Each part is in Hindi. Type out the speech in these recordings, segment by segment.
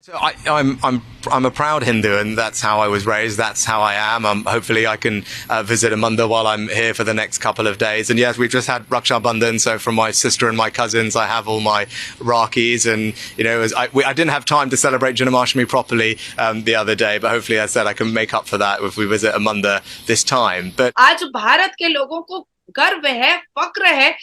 So I'm a proud Hindu, and that's how I was raised. That's how I am. Hopefully, I can visit a mandir while I'm here for the next couple of days. And yes, we've just had Raksha Bandhan, so from my sister and my cousins, I have all my Rakis. And I didn't have time to celebrate Janmashtami properly the other day, but hopefully, as I said, I can make up for that if we visit a mandir this time. But आज भारत के लोगों को गर्व है, फक्र है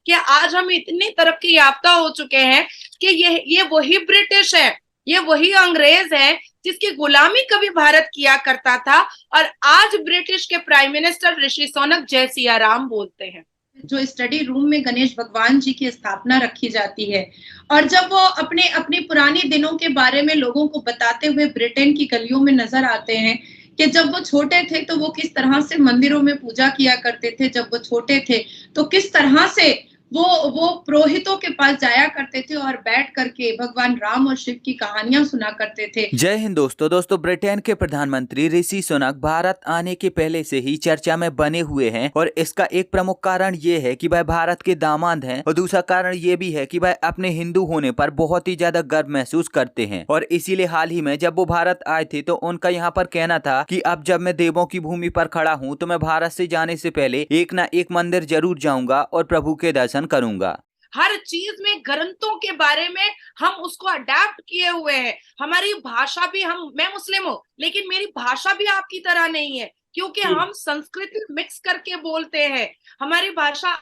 कि आज हम इतनी तरक्की याफ्ता हो चुके हैं कि ये वही ब्रिटिश है, ये वही अंग्रेज है जिसकी गुलामी कभी भारत किया करता था, और आज ब्रिटिश के प्राइम मिनिस्टर ऋषि सोनक जय सिया राम बोलते हैं। जो स्टडी रूम में गणेश भगवान जी की स्थापना रखी जाती है, और जब वो अपने अपने पुराने दिनों के बारे में लोगों को बताते हुए ब्रिटेन की गलियों में नजर आते हैं कि जब वो छोटे थे तो वो किस तरह से मंदिरों में पूजा किया करते थे, जब वो छोटे थे तो किस तरह से वो पुरोहितों के पास जाया करते थे और बैठ करके भगवान राम और शिव की कहानियां सुना करते थे। जय हिंद दोस्तों ब्रिटेन के प्रधानमंत्री ऋषि सुनक भारत आने के पहले से ही चर्चा में बने हुए हैं, और इसका एक प्रमुख कारण ये है कि वह भारत के दामाद हैं, और दूसरा कारण ये भी है कि वह अपने हिंदू होने पर बहुत ही ज्यादा गर्व महसूस करते हैं। और इसीलिए हाल ही में जब वो भारत आए थे तो उनका यहाँ पर कहना था कि अब जब मैं देवों की भूमि पर खड़ा हूँ तो मैं भारत से जाने से पहले एक ना एक मंदिर जरूर जाऊंगा और प्रभु के दर्शन करूंगा। हर चीज में ग्रंथों के बारे में हम उसको अडेप्ट किए हुए हैं। हमारी भाषा भी, मैं मुस्लिम हूँ लेकिन मेरी भाषा भी आपकी तरह नहीं है, क्योंकि हम संस्कृत मिक्स करके बोलते हैं। हमारी भाषा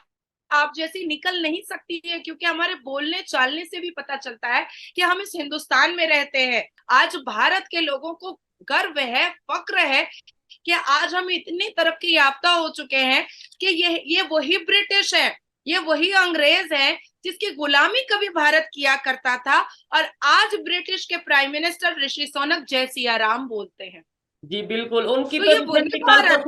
आप जैसी निकल नहीं सकती है, क्योंकि हमारे बोलने चालने से भी पता चलता है कि हम इस हिंदुस्तान में रहते हैं। आज भारत के लोगों को गर्व है, फक्र है कि आज हम इतनी तरक्की याफ्ता हो चुके हैं कि ये वही ब्रिटिश है, ये वही अंग्रेज है जिसकी गुलामी कभी भारत किया करता था, और आज ब्रिटिश के प्राइम मिनिस्टर ऋषि सोनक जय सिया राम बोलते हैं। जी बिल्कुल, उनकी तो ये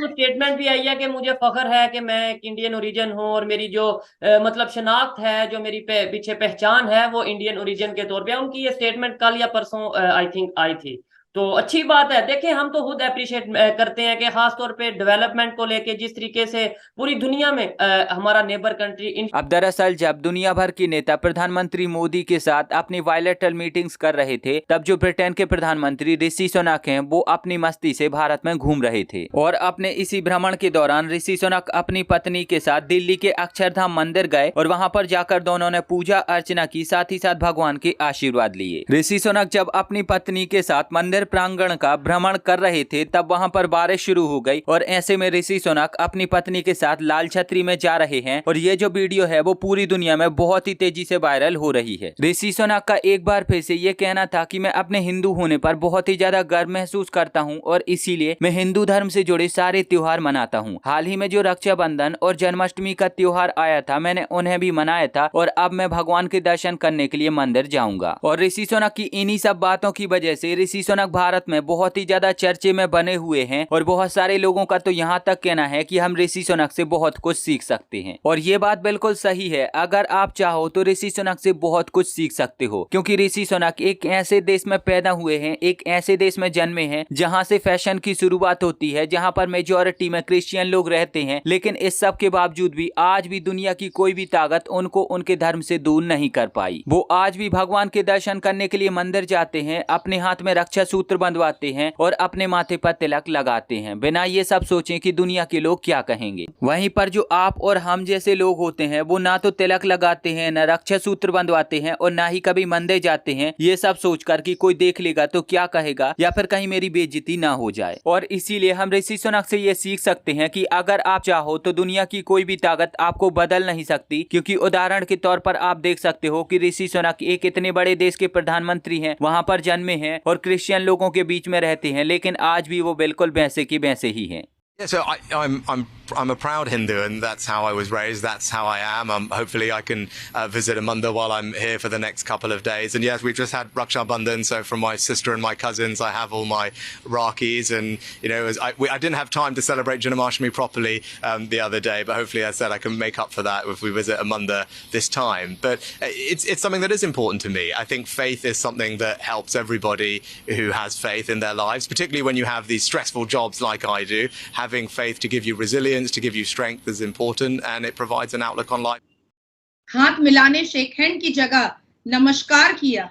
स्टेटमेंट भी आई है कि मुझे फख्र है कि मैं एक इंडियन ओरिजिन हूँ, और मेरी जो मतलब शनाख्त है, जो मेरी पीछे पहचान है वो इंडियन ओरिजिन के तौर पे। उनकी ये स्टेटमेंट कल या परसों आई थिंक आई थी, तो अच्छी बात है। देखिए, हम तो खुद अप्रिशिएट करते हैं कि खास तौर पे डेवलपमेंट को लेके जिस तरीके से पूरी दुनिया में हमारा नेबर कंट्री। अब दरअसल जब दुनिया भर के नेता प्रधानमंत्री मोदी के साथ अपनी बायलैटरल मीटिंग्स कर रहे थे, तब जो ब्रिटेन के प्रधानमंत्री ऋषि सुनक हैं वो अपनी मस्ती से भारत में घूम रहे थे, और अपने इसी भ्रमण के दौरान ऋषि सुनक अपनी पत्नी के साथ दिल्ली के अक्षरधाम मंदिर गए, और वहां पर जाकर दोनों ने पूजा अर्चना की, साथ ही साथ भगवान के आशीर्वाद लिए। ऋषि सुनक जब अपनी पत्नी के साथ मंदिर प्रांगण का भ्रमण कर रहे थे तब वहां पर बारिश शुरू हो गई, और ऐसे में ऋषि सुनक अपनी पत्नी के साथ लाल छतरी में जा रहे हैं, और ये जो वीडियो है वो पूरी दुनिया में बहुत ही तेजी से वायरल हो रही है। ऋषि सुनक का एक बार फिर से ये कहना था कि मैं अपने हिंदू होने पर बहुत ही ज्यादा गर्व महसूस करता हूँ, और इसीलिए मैं हिंदू धर्म से जुड़े सारे त्योहार मनाता हूँ। हाल ही में जो रक्षाबंधन और जन्माष्टमी का त्योहार आया था, मैंने उन्हें भी मनाया था, और अब मैं भगवान के दर्शन करने के लिए मंदिर जाऊंगा। और ऋषि सुनक की इन्हीं सब बातों की वजह से ऋषि सुनक भारत में बहुत ही ज्यादा चर्चे में बने हुए हैं, और बहुत सारे लोगों का तो यहाँ तक कहना है कि हम ऋषि सुनक से बहुत कुछ सीख सकते हैं। और ये बात बिल्कुल सही है, अगर आप चाहो तो ऋषि सुनक से बहुत कुछ सीख सकते हो, क्योंकि ऋषि सुनक एक ऐसे देश में पैदा हुए हैं, एक ऐसे देश में जन्मे हैं जहाँ से फैशन की शुरुआत होती है, जहाँ पर मेजोरिटी में क्रिश्चियन लोग रहते हैं, लेकिन इस सब के बावजूद भी आज भी दुनिया की कोई भी ताकत उनको उनके धर्म से दूर नहीं कर पाई। वो आज भी भगवान के दर्शन करने के लिए मंदिर जाते हैं, अपने हाथ में रक्षा सूत्र बंधवाते हैं और अपने माथे पर तिलक लगाते हैं, बिना ये सब सोचे कि दुनिया के लोग क्या कहेंगे। वहीं पर जो आप और हम जैसे लोग होते हैं वो ना तो तिलक लगाते हैं, न रक्षा सूत्र बंधवाते हैं, और ना ही कभी मंदिर जाते हैं, ये सब सोचकर कि कोई देख लेगा तो क्या कहेगा, या फिर कहीं मेरी बेइज्जती ना हो जाए। और इसीलिए हम ऋषि सुनक से ये सीख सकते हैं कि अगर आप चाहो तो दुनिया की कोई भी ताकत आपको बदल नहीं सकती, क्योंकि उदाहरण के तौर पर आप देख सकते हो कि ऋषि सुनक एक इतने बड़े देश के प्रधानमंत्री हैं, वहां पर जन्मे हैं और क्रिश्चियन लोगों के बीच में रहते हैं, लेकिन आज भी वो बिल्कुल वैसे की वैसे ही हैं। So I'm a proud Hindu, and that's how I was raised. That's how I am. Hopefully, I can visit a mandir while I'm here for the next couple of days. And yes, we've just had Raksha Bandhan, so from my sister and my cousins, I have all my Rakis. And I didn't have time to celebrate Janmashtami properly the other day, but hopefully, as I said, I can make up for that if we visit a mandir this time. But it's something that is important to me. I think faith is something that helps everybody who has faith in their lives, particularly when you have these stressful jobs like I do. Having faith to give you resilience, to give you strength is important, and it provides an outlook on life. हाथ मिलाने, शेक हैंड की जगह नमस्कार किया,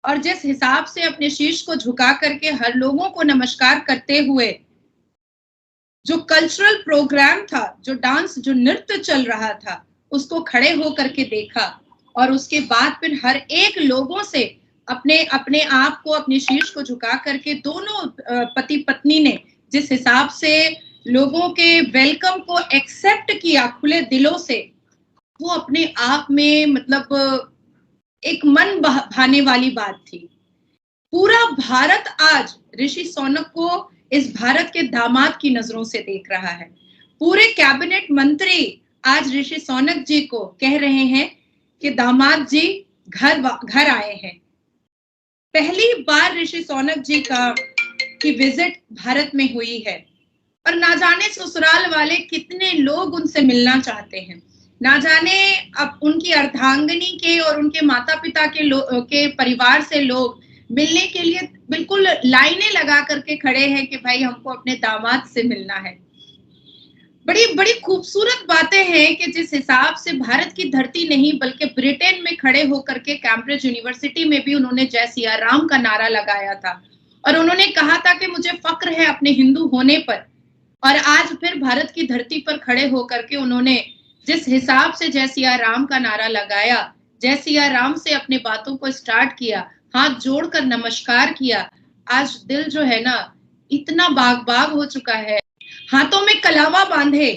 और जिस हिसाब से अपने शीश को झुका करके हर लोगों को नमस्कार करते हुए जो कल्चरल प्रोग्राम था, जो डांस, जो नृत्य चल रहा था, उसको खड़े होकर के देखा और उसके बाद फिर हर एक लोगों से अपने आप को, अपने शीश को झुका करके दोनों पति पत्नी ने जिस हिसाब से लोगों के वेलकम को एक्सेप्ट किया खुले दिलों से, वो अपने आप में मतलब एक मन भाने वाली बात थी। पूरा भारत आज ऋषि सोनक को इस भारत के दामाद की नजरों से देख रहा है। पूरे कैबिनेट मंत्री आज ऋषि सोनक जी को कह रहे हैं कि दामाद जी घर आए हैं। पहली बार ऋषि सोनक जी की विजिट भारत में हुई है और ना जाने ससुराल वाले कितने लोग उनसे मिलना चाहते हैं, ना जाने अब उनकी अर्धांगिनी के और उनके माता पिता के परिवार से लोग मिलने के लिए बिल्कुल लाइनें लगा करके खड़े हैं कि भाई हमको अपने दामाद से मिलना है। बड़ी बड़ी खूबसूरत बातें हैं कि जिस हिसाब से भारत की धरती नहीं बल्कि ब्रिटेन में खड़े होकर के कैम्ब्रिज यूनिवर्सिटी में भी उन्होंने जय सिया राम का नारा लगाया था और उन्होंने कहा था कि मुझे फक्र है अपने हिंदू होने पर। और आज फिर भारत की धरती पर खड़े होकर के उन्होंने जिस हिसाब से जय सिया राम का नारा लगाया, जय सिया राम से अपने बातों को स्टार्ट किया, हाथ जोड़कर नमस्कार किया, आज दिल जो है ना इतना बाग बाग हो चुका है। हाथों में कलावा बांधे,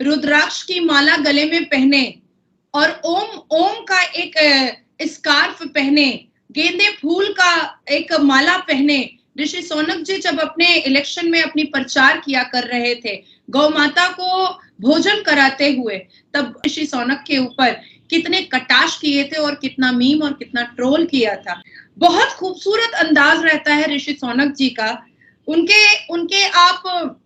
रुद्राक्ष की माला गले में पहने और ओम का एक स्कार्फ पहने, गेंदे फूल का एक माला पहने ऋषि सोनक जी जब अपने इलेक्शन में अपनी प्रचार किया कर रहे थे, गौ माता को भोजन कराते हुए, तब ऋषि सोनक के ऊपर कितने कटाक्ष किए थे और कितना मीम और कितना ट्रोल किया था। बहुत खूबसूरत अंदाज रहता है ऋषि सोनक जी का। उनके आप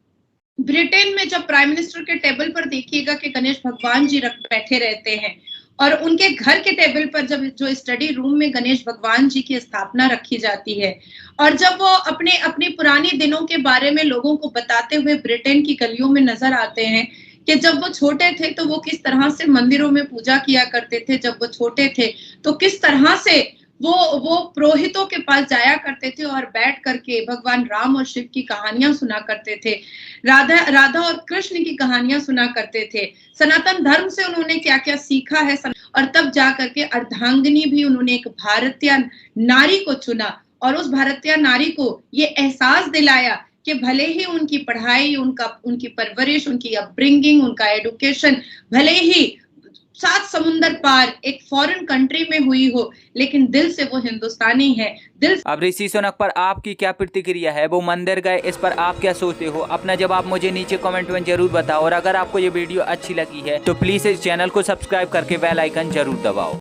ब्रिटेन में जब प्राइम मिनिस्टर के टेबल पर देखिएगा कि गणेश भगवान जी बैठे रहते हैं और उनके घर के टेबल पर जब जो स्टडी रूम में गणेश भगवान जी की स्थापना रखी जाती है और जब वो अपने पुराने दिनों के बारे में लोगों को बताते हुए ब्रिटेन की गलियों में नजर आते हैं कि जब वो छोटे थे तो वो किस तरह से मंदिरों में पूजा किया करते थे, जब वो छोटे थे तो किस तरह से वो पुरोहितों के पास जाया करते थे और बैठ करके भगवान राम और शिव की कहानियां सुना करते थे, राधा और कृष्ण की कहानियां सुना करते थे, सनातन धर्म से उन्होंने क्या क्या सीखा है और तब जा करके अर्धांगिनी भी उन्होंने एक भारतीय नारी को चुना और उस भारतीय नारी को ये एहसास दिलाया कि भले ही उनकी पढ़ाई, उनकी परवरिश, उनकी अपब्रिंगिंग, उनका एजुकेशन भले ही 7 समुंदर पार एक फॉरेन कंट्री में हुई हो, लेकिन दिल से वो हिंदुस्तानी है। अब ऋषि सोनक पर आपकी क्या प्रतिक्रिया है, वो मंदिर गए, इस पर आप क्या सोचते हो? अपना जवाब मुझे नीचे कमेंट में जरूर बताओ और अगर आपको ये वीडियो अच्छी लगी है तो प्लीज इस चैनल को सब्सक्राइब करके बेल आइकन जरूर दबाओ।